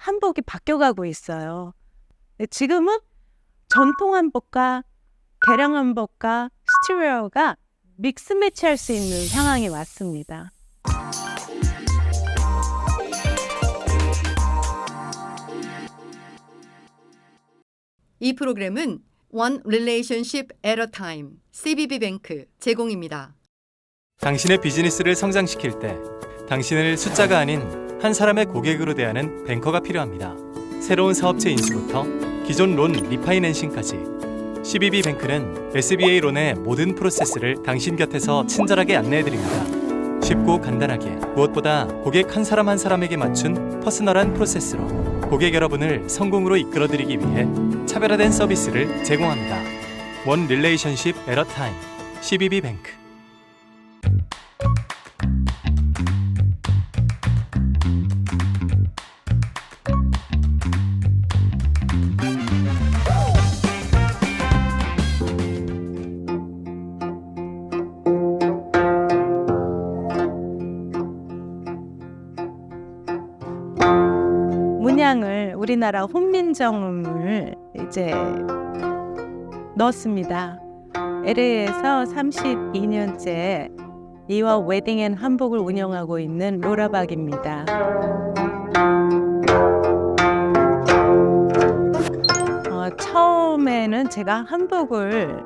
한복이 바뀌어가고 있어요. 지금은 전통 한복과 개량 한복과 스트리웨어가 믹스 매치할 수 있는 상황이 왔습니다. 이 프로그램은 One Relationship at a Time, CBB뱅크 제공입니다. 당신의 비즈니스를 성장시킬 때 당신을 숫자가 아닌 한 사람의 고객으로 대하는 뱅커가 필요합니다. 새로운 사업체 인수부터 기존 론 리파이낸싱까지 CBB뱅크는 SBA 론의 모든 프로세스를 당신 곁에서 친절하게 안내해드립니다. 쉽고 간단하게 무엇보다 고객 한 사람 한 사람에게 맞춘 퍼스널한 프로세스로 고객 여러분을 성공으로 이끌어드리기 위해 차별화된 서비스를 제공합니다. One Relationship at a Time, CBB뱅크. 문양을 우리나라 훈민정음을 이제 넣었습니다. LA에서 32년째 이와 웨딩 앤 한복을 운영하고 있는 로라박입니다. 처음에는 제가 한복을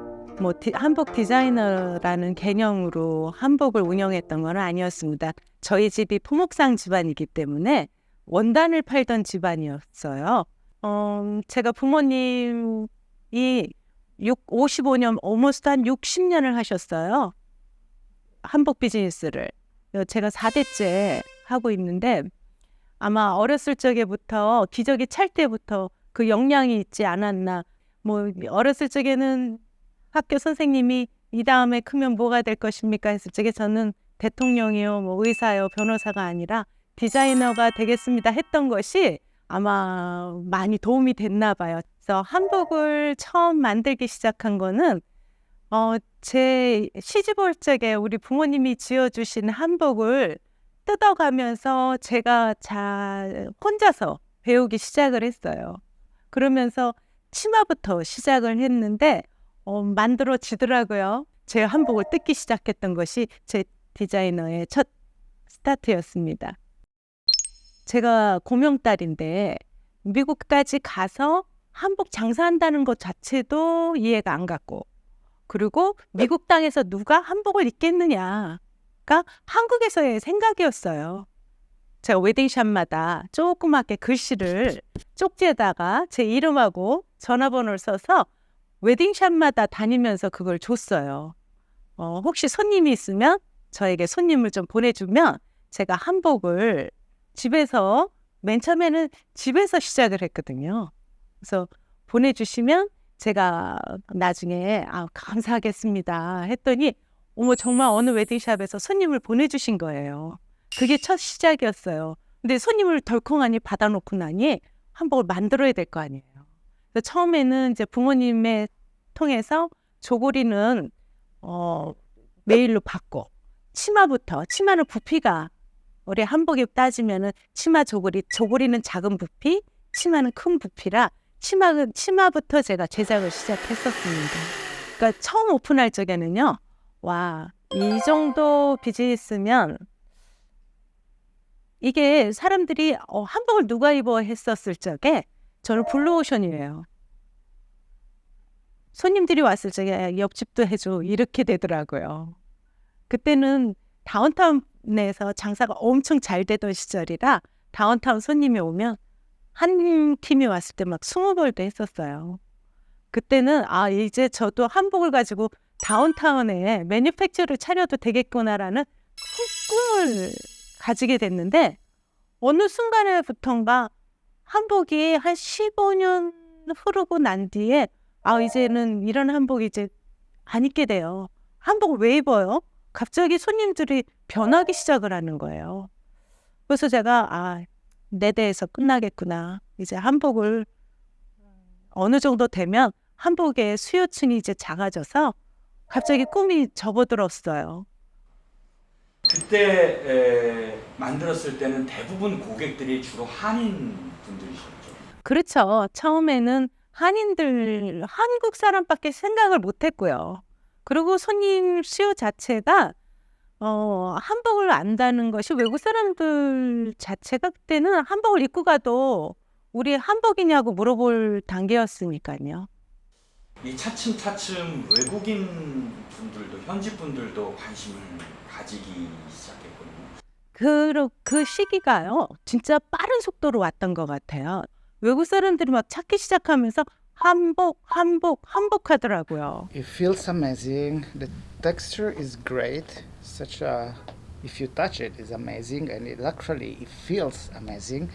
한복 디자이너라는 개념으로 한복을 운영했던 건 아니었습니다. 저희 집이 포목상 집안이기 때문에 원단을 팔던 집안이었어요. 제가 부모님이 55년, almost 한 60년을 하셨어요. 한복 비즈니스를. 제가 4대째 하고 있는데 아마 어렸을 적에부터 기저귀 찰 때부터 그 역량이 있지 않았나. 어렸을 적에는 학교 선생님이 이 다음에 크면 뭐가 될 것입니까 했을 적에 저는 대통령이요, 의사요, 변호사가 아니라 디자이너가 되겠습니다 했던 것이 아마 많이 도움이 됐나 봐요. 그래서 한복을 처음 만들기 시작한 거는 제 시집 올 적에 우리 부모님이 지어주신 한복을 뜯어가면서 제가 혼자서 배우기 시작을 했어요. 그러면서 치마부터 시작을 했는데 만들어지더라고요. 제 한복을 뜯기 시작했던 것이 제 디자이너의 첫 스타트였습니다. 제가 고명딸인데 미국까지 가서 한복 장사한다는 것 자체도 이해가 안 갔고, 그리고 미국 땅에서 누가 한복을 입겠느냐가 한국에서의 생각이었어요. 제가 웨딩샵마다 조그맣게 글씨를 쪽지에다가 제 이름하고 전화번호를 써서 웨딩샵마다 다니면서 그걸 줬어요. 혹시 손님이 있으면 저에게 손님을 좀 보내주면 제가 한복을 집에서, 맨 처음에는 집에서 시작을 했거든요. 그래서 보내주시면 제가 나중에 감사하겠습니다 했더니 정말 어느 웨딩샵에서 손님을 보내주신 거예요. 그게 첫 시작이었어요. 근데 손님을 덜컹하니 받아놓고 나니 한복을 만들어야 될 거 아니에요. 그래서 처음에는 이제 부모님의 통해서 조고리는 메일로 받고, 치마는 부피가, 우리 한복에 따지면은 치마 조고리는 작은 부피, 치마는 큰 부피라 치마부터 제가 제작을 시작했었습니다. 그러니까 처음 오픈할 적에는요, 이 정도 비즈니스면 이게 사람들이 한복을 누가 입어 했었을 적에 저는 블루오션이에요. 손님들이 왔을 적에 옆집도 해줘 이렇게 되더라고요. 그때는 다운타운에서 장사가 엄청 잘 되던 시절이라 다운타운 손님이 오면 한 팀이 왔을 때 막 20벌도 했었어요. 그때는 이제 저도 한복을 가지고 다운타운에 매니팩처를 차려도 되겠구나라는 큰 꿈을 가지게 됐는데, 어느 순간에부턴가 한복이 한 15년 흐르고 난 뒤에 이제는 이런 한복이 이제 안 입게 돼요. 한복을 왜 입어요? 갑자기 손님들이 변하기 시작을 하는 거예요. 그래서 제가 내 대에서 끝나겠구나. 이제 한복을 어느 정도 되면 한복의 수요층이 이제 작아져서 갑자기 꿈이 접어들었어요. 그때 만들었을 때는 대부분 고객들이 주로 한인 분들이셨죠. 그렇죠. 처음에는 한인들, 한국 사람밖에 생각을 못 했고요. 그리고 손님 수요 자체가 한복을 안다는 것이 외국 사람들 자체가 그때는 한복을 입고 가도 우리 한복이냐고 물어볼 단계였으니까요. 이 차츰차츰 외국인 분들도 현지 분들도 관심을 가지기 시작했거든요. 그 시기가요, 진짜 빠른 속도로 왔던 것 같아요. 외국 사람들이 막 찾기 시작하면서 한복 하더라고요. It feels amazing. The texture is great. If you touch it, it's amazing, and it feels amazing.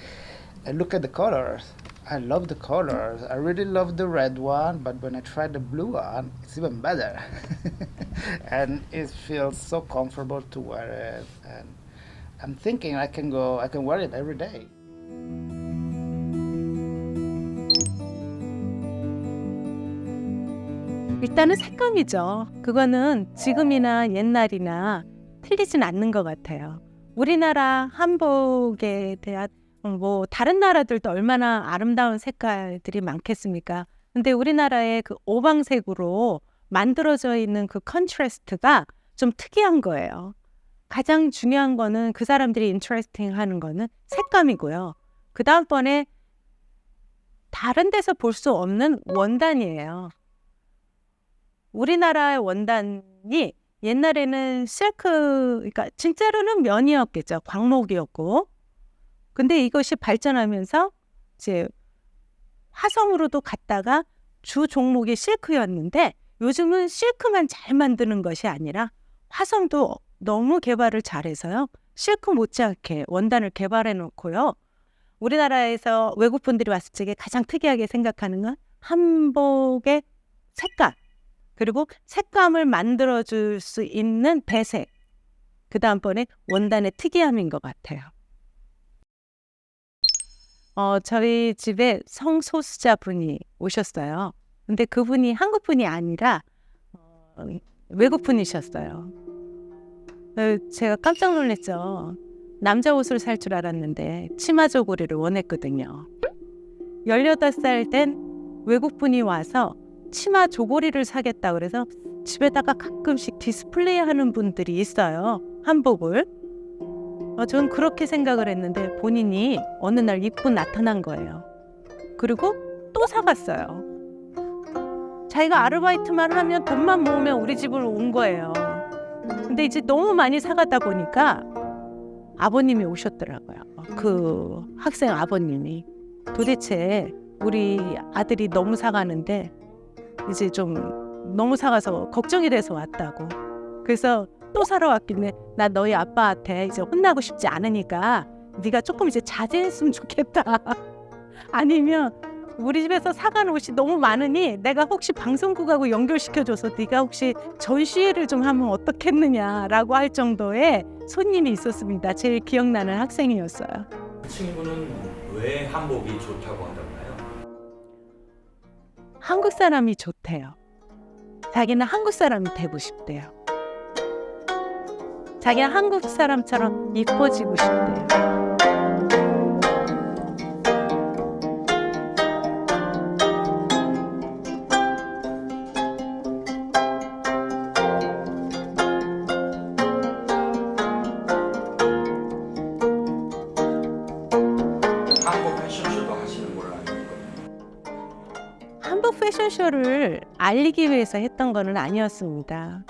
And look at the colors. I love the colors. I really love the red one, but when I try the blue one, it's even better. And it feels so comfortable to wear it. And I'm thinking I can wear it every day. 일단은 색감이죠. 그거는 지금이나 옛날이나 틀리진 않는 것 같아요. 우리나라 한복에 대한 다른 나라들도 얼마나 아름다운 색깔들이 많겠습니까? 근데 우리나라의 그 오방색으로 만들어져 있는 그 컨트라스트가 좀 특이한 거예요. 가장 중요한 거는 그 사람들이 인터레스팅 하는 거는 색감이고요. 그 다음번에 다른 데서 볼 수 없는 원단이에요. 우리나라의 원단이 옛날에는 실크, 그러니까 진짜로는 면이었겠죠. 광목이었고. 근데 이것이 발전하면서 이제 화성으로도 갔다가 주 종목이 실크였는데 요즘은 실크만 잘 만드는 것이 아니라 화성도 너무 개발을 잘해서요. 실크 못지않게 원단을 개발해 놓고요. 우리나라에서 외국분들이 왔을 적에 가장 특이하게 생각하는 건 한복의 색감. 그리고 색감을 만들어줄 수 있는 배색. 그 다음번에 원단의 특이함인 것 같아요. 저희 집에 성소수자분이 오셨어요. 근데 그분이 한국분이 아니라 외국분이셨어요. 제가 깜짝 놀랐죠. 남자 옷을 살 줄 알았는데 치마 저고리를 원했거든요. 18살 된 외국분이 와서 치마 조고리를 사겠다 그래서 집에다가 가끔씩 디스플레이 하는 분들이 있어요. 한복을. 저는 그렇게 생각을 했는데 본인이 어느 날 입고 나타난 거예요. 그리고 또 사갔어요. 자기가 아르바이트만 하면 돈만 모으면 우리 집으로 온 거예요. 근데 이제 너무 많이 사가다 보니까 아버님이 오셨더라고요. 그 학생 아버님이 도대체 우리 아들이 너무 사가는데 이제 좀 너무 사가서 걱정이 돼서 왔다고. 그래서 또 사러 왔길래 나 너희 아빠한테 이제 혼나고 싶지 않으니까 네가 조금 이제 자제했으면 좋겠다. 아니면 우리 집에서 사간 옷이 너무 많으니 내가 혹시 방송국하고 연결시켜줘서 네가 혹시 전시회를 좀 하면 어떻겠느냐라고 할 정도의 손님이 있었습니다. 제일 기억나는 학생이었어요. 그 친구는 왜 한복이 좋다고 하던가요? 한국 사람이 좋대요. 자기는 한국 사람이 되고 싶대요. 자기는 한국 사람처럼 이뻐지고 싶대요. 한복 패션쇼도 하시는 걸로 알고 있거든요. 한복 패션쇼를 알리기 위해서 했던 거는 아니었습니다.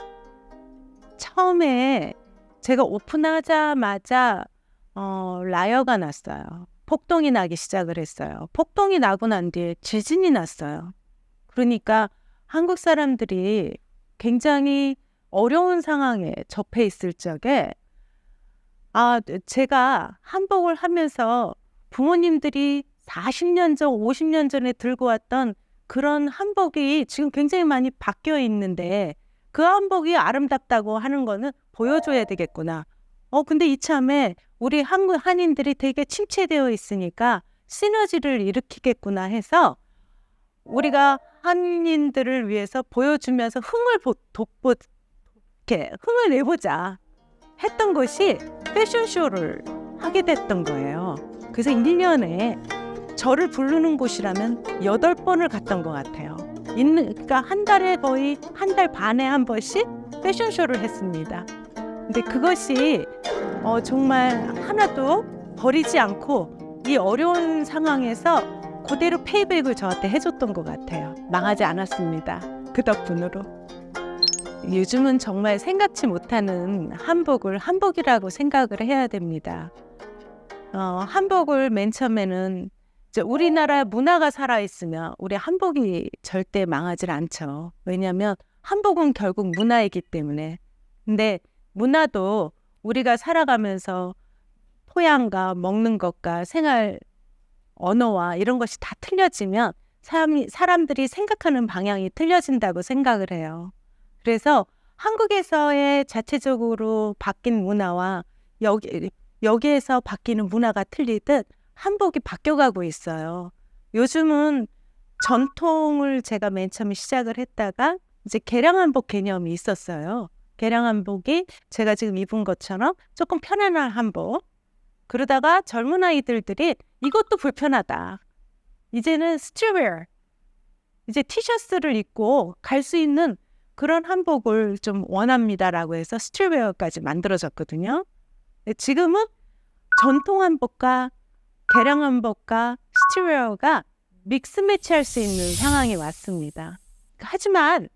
처음에 제가 오픈하자마자 라이어가 났어요. 폭동이 나기 시작을 했어요. 폭동이 나고 난 뒤에 지진이 났어요. 그러니까 한국 사람들이 굉장히 어려운 상황에 접해 있을 적에 제가 한복을 하면서 부모님들이 40년 전, 50년 전에 들고 왔던 그런 한복이 지금 굉장히 많이 바뀌어 있는데 그 한복이 아름답다고 하는 거는 보여줘야 되겠구나. 근데 이참에 우리 한국 한인들이 되게 침체되어 있으니까 시너지를 일으키겠구나 해서 우리가 한인들을 위해서 보여주면서 흥을 내보자. 했던 것이 패션쇼를 하게 됐던 거예요. 그래서 1년에 저를 부르는 곳이라면 8번을 갔던 것 같아요. 그러니까 한 달에 거의 한 달 반에 한 번씩 패션쇼를 했습니다. 근데 그것이 정말 하나도 버리지 않고 이 어려운 상황에서 그대로 페이백을 저한테 해줬던 것 같아요. 망하지 않았습니다. 그 덕분으로. 요즘은 정말 생각지 못하는 한복이라고 생각을 해야 됩니다. 한복을 맨 처음에는 이제 우리나라 문화가 살아있으면 우리 한복이 절대 망하질 않죠. 왜냐하면 한복은 결국 문화이기 때문에. 근데 문화도 우리가 살아가면서 토양과 먹는 것과 생활 언어와 이런 것이 다 틀려지면 사람들이 생각하는 방향이 틀려진다고 생각을 해요. 그래서 한국에서의 자체적으로 바뀐 문화와 여기에서 바뀌는 문화가 틀리듯 한복이 바뀌어가고 있어요. 요즘은 전통을 제가 맨 처음에 시작을 했다가 이제 개량한복 개념이 있었어요. 개량한복이 제가 지금 입은 것처럼 조금 편안한 한복. 그러다가 젊은 아이들이 이것도 불편하다. 이제는 스트릿웨어, 이제 티셔츠를 입고 갈 수 있는 그런 한복을 좀 원합니다라고 해서 스트릿웨어까지 만들어졌거든요. 지금은 전통 한복과 개량 한복과 스트릿웨어가 믹스 매치할 수 있는 상황이 왔습니다. 하지만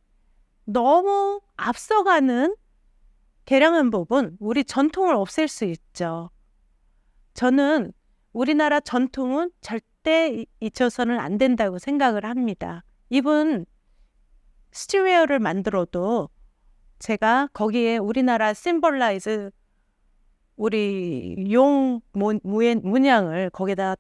너무 앞서가는 개량 한복은 우리 전통을 없앨 수 있죠. 저는 우리나라 전통은 절대 잊혀서는 안 된다고 생각을 합니다. 이분 스트릿웨어를 만들어도 제가 거기에 우리나라 심볼라이즈 우리 용 문양을 거기다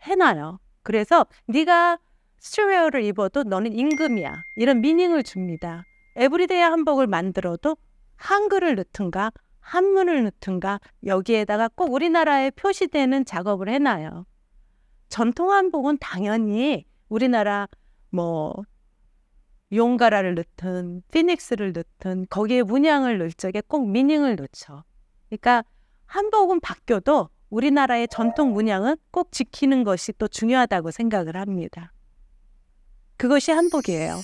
해놔요. 그래서 네가 스트릿웨어를 입어도 너는 임금이야. 이런 미닝을 줍니다. 에브리데이 한복을 만들어도 한글을 넣든가 한문을 넣든가 여기에다가 꼭 우리나라에 표시되는 작업을 해놔요. 전통 한복은 당연히 우리나라 용가라를 넣든 피닉스를 넣든 거기에 문양을 넣을 적에 꼭 미닝을 넣죠. 그러니까 한복은 바뀌어도 우리나라의 전통 문양은 꼭 지키는 것이 또 중요하다고 생각을 합니다. 그것이 한복이에요.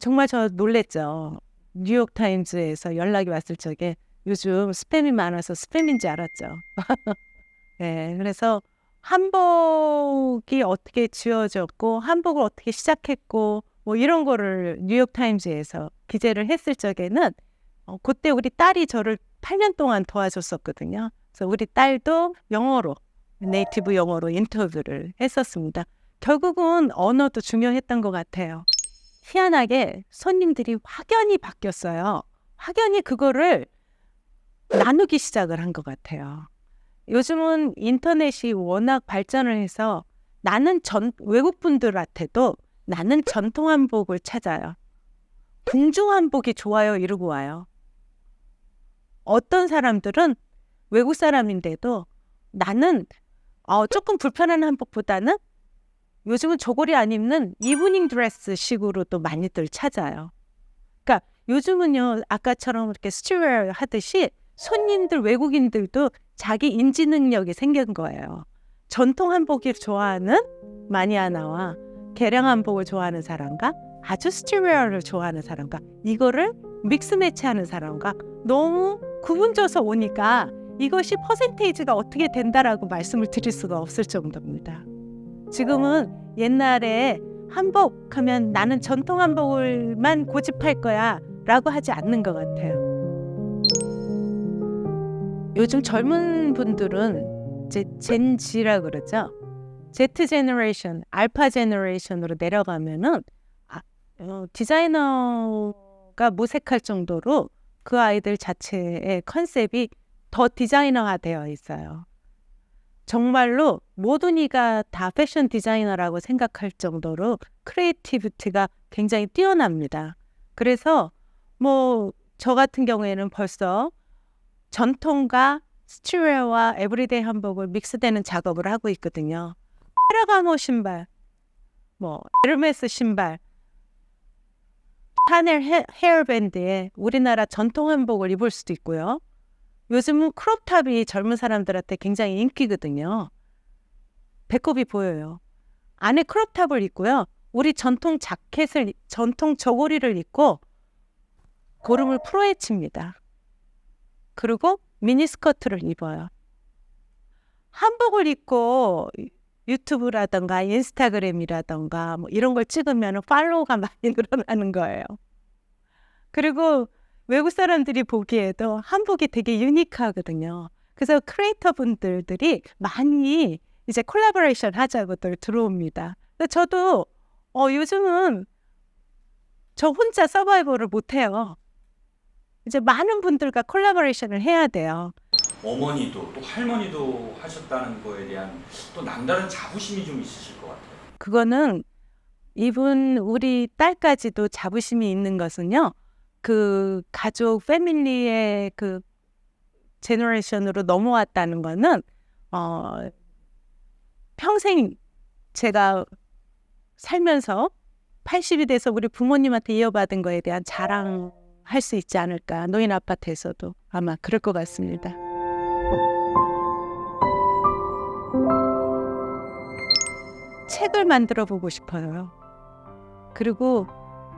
정말 저 놀랬죠. 뉴욕타임즈에서 연락이 왔을 적에 요즘 스팸이 많아서 스팸인지 알았죠. 네, 그래서 한복이 어떻게 지어졌고 한복을 어떻게 시작했고 이런 거를 뉴욕타임즈에서 기재를 했을 적에는 그때 우리 딸이 저를 8년 동안 도와줬었거든요. 그래서 우리 딸도 네이티브 영어로 인터뷰를 했었습니다. 결국은 언어도 중요했던 것 같아요. 희한하게 손님들이 확연히 바뀌었어요. 확연히 그거를 나누기 시작을 한 것 같아요. 요즘은 인터넷이 워낙 발전을 해서 외국 분들한테도 나는 전통 한복을 찾아요. 궁중 한복이 좋아요 이러고 와요. 어떤 사람들은 외국 사람인데도 나는 조금 불편한 한복보다는 요즘은 저고리 안 입는 이브닝 드레스 식으로 또 많이들 찾아요. 그러니까 요즘은요 아까처럼 이렇게 스트릿웨어 하듯이 손님들 외국인들도 자기 인지 능력이 생긴 거예요. 전통 한복을 좋아하는 마니아나와 개량 한복을 좋아하는 사람과 아주 스트릿웨어를 좋아하는 사람과 이거를 믹스 매치하는 사람과 너무 구분져서 오니까 이것이 퍼센테이지가 어떻게 된다라고 말씀을 드릴 수가 없을 정도입니다. 지금은 옛날에 한복하면 나는 전통 한복을만 고집할 거야 라고 하지 않는 것 같아요. 요즘 젊은 분들은 이제 젠지라 그러죠. Z 제너레이션, 알파 제너레이션으로 내려가면은 디자이너가 모색할 정도로 그 아이들 자체의 컨셉이 더 디자이너화되어 있어요. 정말로 모든 이가 다 패션 디자이너라고 생각할 정도로 크리에이티비티가 굉장히 뛰어납니다. 그래서 저 같은 경우에는 벌써 전통과 스트릿웨어와 에브리데이 한복을 믹스되는 작업을 하고 있거든요. 페라가모 신발, 에르메스 신발, 샤넬 헤어밴드에 우리나라 전통 한복을 입을 수도 있고요. 요즘은 크롭탑이 젊은 사람들한테 굉장히 인기거든요. 배꼽이 보여요. 안에 크롭탑을 입고요. 우리 전통 자켓을, 전통 저고리를 입고 고름을 풀어헤칩니다. 그리고 미니스커트를 입어요. 한복을 입고 유튜브라던가 인스타그램이라던가 뭐 이런 걸 찍으면 팔로우가 많이 늘어나는 거예요. 그리고 외국 사람들이 보기에도 한복이 되게 유니크하거든요. 그래서 크리에이터 분들이 많이 이제 콜라보레이션 하자고들 들어옵니다. 근데 저도 요즘은 저 혼자 서바이벌을 못해요. 이제 많은 분들과 콜라보레이션을 해야 돼요. 어머니도 또 할머니도 하셨다는 거에 대한 또 남다른 자부심이 좀 있으실 것 같아요. 그거는 이분 우리 딸까지도 자부심이 있는 것은요. 그 가족 패밀리의 그 제너레이션으로 넘어왔다는 거는 평생 제가 살면서 80이 돼서 우리 부모님한테 이어받은 거에 대한 자랑할 수 있지 않을까. 노인 아파트에서도 아마 그럴 것 같습니다. 책을 만들어 보고 싶어요. 그리고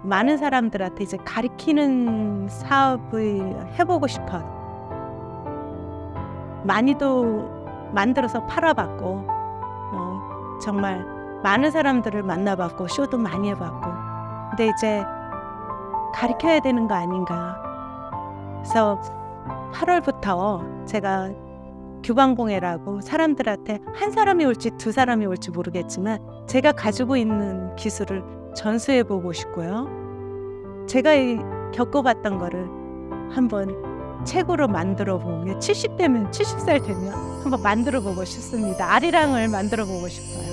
많은 사람들한테 이제 가르치는 사업을 해보고 싶어요. 많이도 만들어서 팔아봤고 정말 많은 사람들을 만나봤고 쇼도 많이 해봤고 근데 이제 가르쳐야 되는 거 아닌가. 그래서 8월부터 제가 규방공예라고 사람들한테 한 사람이 올지 두 사람이 올지 모르겠지만 제가 가지고 있는 기술을 전수해보고 싶고요. 제가 겪어봤던 거를 한번 책으로 만들어보면 70살 되면 한번 만들어보고 싶습니다. 아리랑을 만들어보고 싶어요.